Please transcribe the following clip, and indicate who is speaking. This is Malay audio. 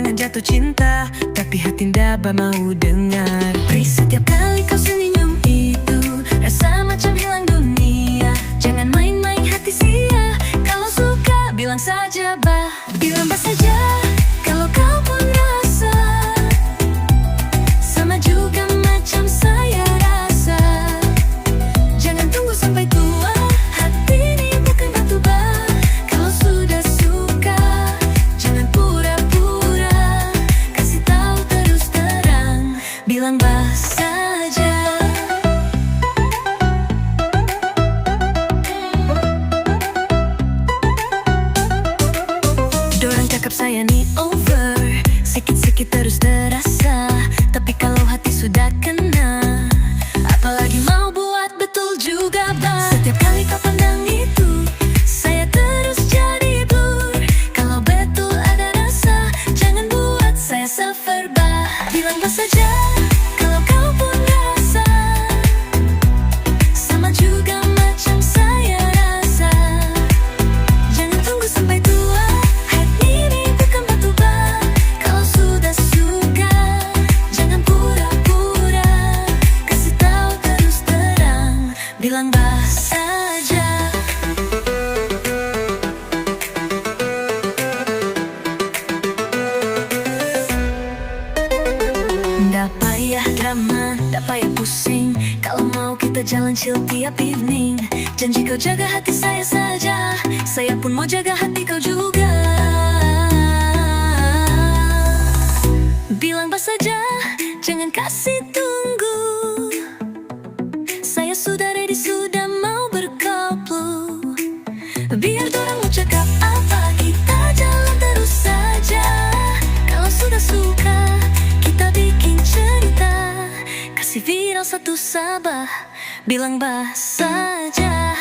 Speaker 1: jangan jatuh cinta, tapi hati ndak mau dengar. Pri, setiap kali kau senyum itu rasa macam hilang dunia. Jangan main-main hati sia. Kalau suka bilang saja bah, bilang bah saja. Kalau kau pun rasa sama juga macam saya rasa, jangan tunggu sampai tua. Hati ini bukan batu bah. Kalau sudah suka jangan pura-pura, kasih tahu terus terang, bilang bah saja. Dorang cakap saya nih over, sikit-sikit terus terasa. Tapi kalau hati sudah kena, apalagi mau buat betul juga bah. Setiap kali kau pandang itu, saya terus jadi blur. Kalau betul ada rasa, jangan buat saya suffer bah. Bilang bah saja. Kalau kau pun rasa sama juga macam saya rasa, jangan tunggu sampai tua. Hati ini bukan batu bah. Kalau sudah suka jangan pura-pura, kasih tahu terus terang, bilang bah saja. Nggak payah drama, nggak payah pusing. Kalau mau kita jalan chill tiap evening. Janji kau jaga hati saya saja, saya pun mau jaga hati kau juga. Bilang bah saja, jangan kasih tunggu. Saya sudah ready, sudah mau berkoplo. Biar dorang mau cakap apa, kita jalan terus saja. Kalau sudah suka, kita bikin cerita, kasih viral satu sabah, bilang bah saja.